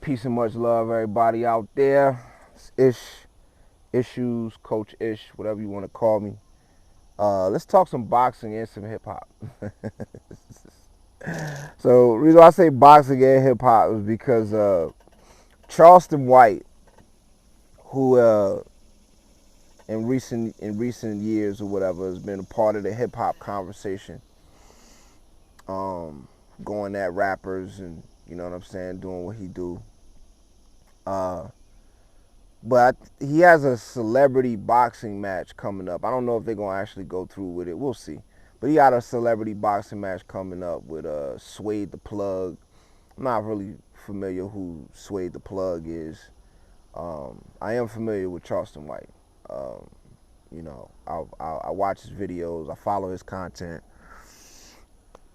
Peace and much love, everybody out there. It's Ishues, Coach Ish, whatever you want to call me. Let's talk some boxing and some hip hop. So, the reason why I say boxing and hip hop is because Charleston White, who in recent years or whatever has been a part of the hip hop conversation, going at rappers and you know what I'm saying, doing what he do. But he has a celebrity boxing match coming up. I don't know if they're going to actually go through with it. We'll see. But he got a celebrity boxing match coming up with Suede the Plug. I'm not really familiar who Suede the Plug is. I am familiar with Charleston White. You know, I watch his videos. I follow his content.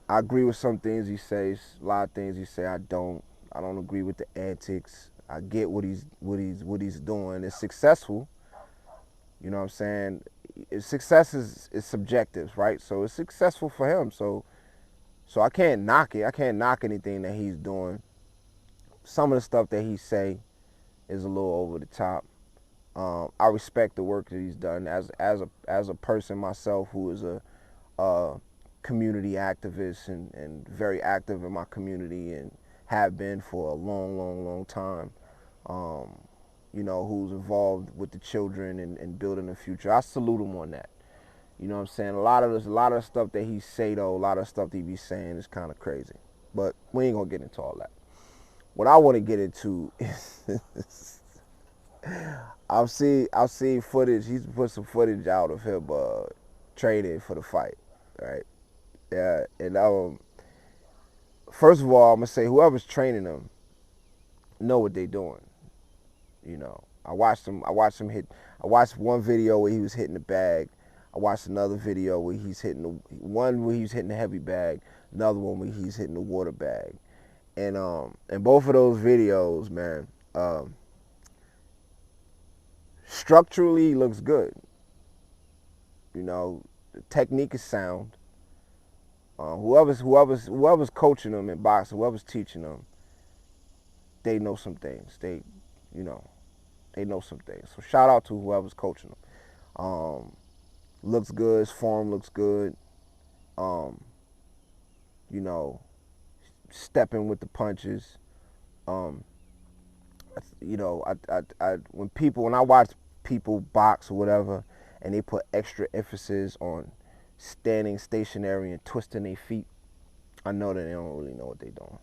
I agree with some things he says. A lot of things he say I don't. I don't agree with the antics. I get what he's doing. It's successful. You know what I'm saying? Success is subjective, right? So it's successful for him. So I can't knock it. I can't knock anything that he's doing. Some of the stuff that he say is a little over the top. I respect the work that he's done as a person myself who is a community activist and very active in my community and have been for a long time. You know, who's involved with the children and building the future. I salute him on that. You know what I'm saying? A lot of the stuff that he say though, a lot of stuff that he be saying is kind of crazy. But we ain't gonna get into all that. What I want to get into is I've seen footage. He's put some footage out of him training for the fight, right? Yeah, and first of all, I'm gonna say whoever's training him know what they doing. You know, I watched him hit. I watched one video where he was hitting the bag. I watched another video where he's hitting where he's hitting the heavy bag. Another one where he's hitting the water bag. And both of those videos, man, structurally looks good. You know, the technique is sound. Whoever's coaching them in boxing, whoever's teaching them, they know some things. They know some things. So shout out to whoever's coaching them. Looks good. His form looks good. You know, stepping with the punches. You know, when I watch people box or whatever, and they put extra emphasis on standing stationary and twisting their feet, I know that they don't really know what they're doing.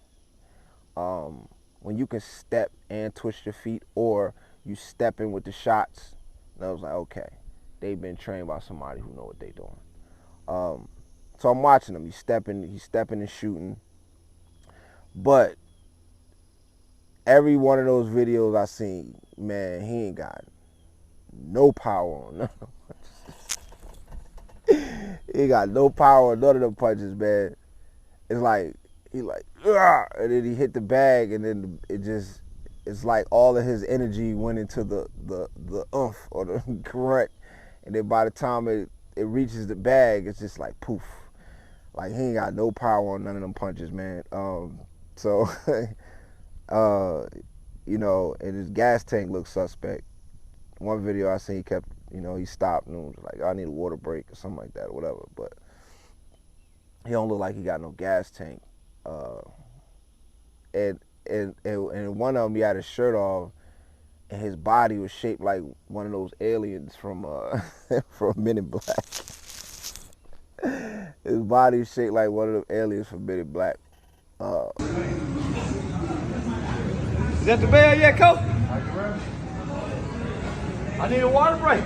When you can step and twist your feet, or you step in with the shots, and I was like, okay, they've been trained by somebody who know what they're doing. So I'm watching him. He's stepping and shooting. But every one of those videos I seen, man, he ain't got no power on none of them. He ain't got no power on none of them punches, man. It's like he like, ugh, and then he hit the bag, and then it's like all of his energy went into the oomph or the correct, and then by the time it reaches the bag, it's just like poof. Like he ain't got no power on none of them punches, man. So you know, and his gas tank looks suspect. One video I seen, he stopped and was like, I need a water break or something like that or whatever. But he don't look like he got no gas tank. And one of them, he had his shirt off, and his body was shaped like one of those aliens from from Men in Black. His body was shaped like one of them aliens from Men in Black. Is that the bell yet, Coach? I need a water break.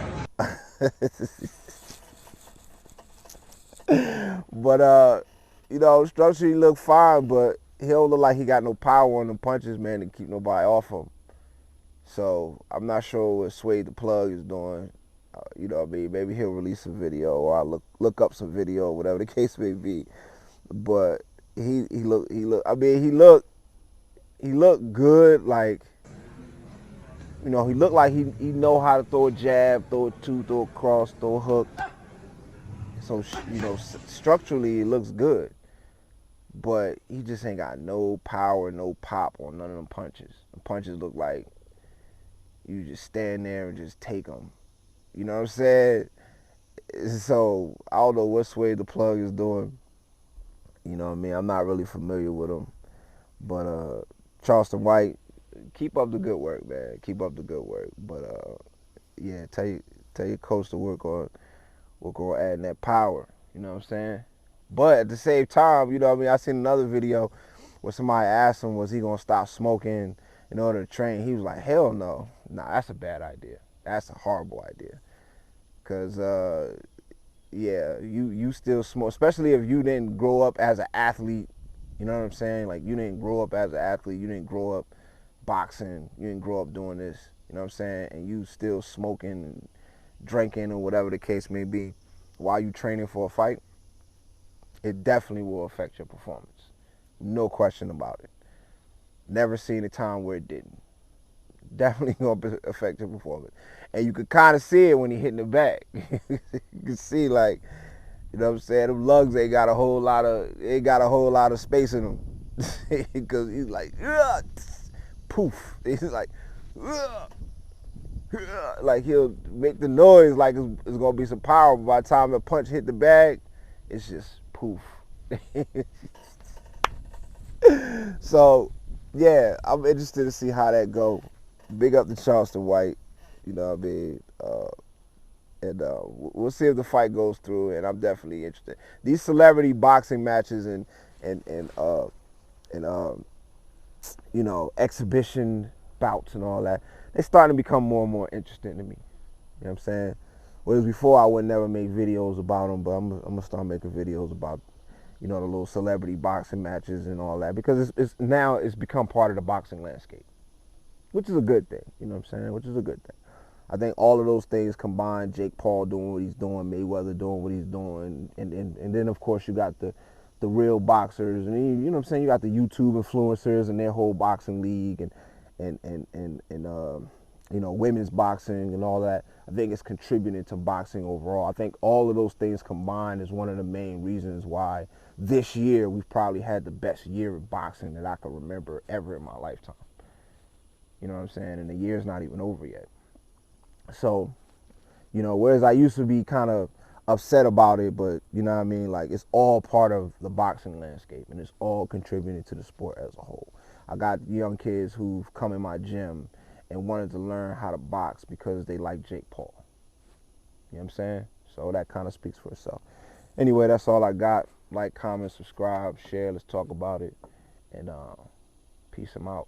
But you know, structurally he look fine, but he don't look like he got no power on them punches, man, to keep nobody off him. So I'm not sure what Suede the Plug is doing. You know what I mean? Maybe he'll release a video, or I'll look up some video, whatever the case may be. But he looked good. Like, you know, he looked like he know how to throw a jab, throw a two, throw a cross, throw a hook. So, you know, structurally it looks good. but he just ain't got no power, no pop on none of them punches. The punches look like you just stand there and just take them. You know what I'm saying? So I don't know what Suede the Plug is doing. You know what I mean? I'm not really familiar with him, but Charleston White, keep up the good work, man. Keep up the good work. But yeah, tell your coach to work on adding that power. You know what I'm saying? But at the same time, you know what I mean? I seen another video where somebody asked him, was he gonna stop smoking in order to train? He was like, hell no. Nah, that's a bad idea. That's a horrible idea. Cause yeah, you still smoke, especially if you didn't grow up as an athlete. You know what I'm saying? Like, you didn't grow up as an athlete. You didn't grow up boxing. You didn't grow up doing this. You know what I'm saying? And you still smoking and drinking or whatever the case may be while you training for a fight. It definitely will affect your performance. No question about it. Never seen a time where it didn't. Definitely gonna affect your performance. And you could kind of see it when he hit in the back. You can see, like, you know what I'm saying, them lugs ain't got a whole lot of space in them. Because he's like, ugh, poof. He's like, ugh, ugh. Like, he'll make the noise like it's gonna be some power, but by the time the punch hit the bag, it's just poof. So, yeah, I'm interested to see how that go. Big up to Charleston White, you know what I mean? And we'll see if the fight goes through, and I'm definitely interested. These celebrity boxing matches and you know, exhibition bouts and all that, they're starting to become more and more interesting to me. You know what I'm saying? Whereas before I would never make videos about them, but I'm gonna start making videos about, you know, the little celebrity boxing matches and all that, because it's now it's become part of the boxing landscape, which is a good thing. You know what I'm saying? Which is a good thing. I think all of those things combined, Jake Paul doing what he's doing, Mayweather doing what he's doing, and then of course you got the real boxers, and you know what I'm saying, you got the YouTube influencers and their whole boxing league, and you know, women's boxing and all that. I think it's contributing to boxing overall. I think all of those things combined is one of the main reasons why this year we've probably had the best year of boxing that I can remember ever in my lifetime. You know what I'm saying? And the year's not even over yet. So, you know, whereas I used to be kind of upset about it, but you know what I mean, like, it's all part of the boxing landscape and it's all contributing to the sport as a whole. I got young kids who've come in my gym and wanted to learn how to box because they like Jake Paul. You know what I'm saying? So that kind of speaks for itself. Anyway, that's all I got. Like, comment, subscribe, share. Let's talk about it. And peace them out.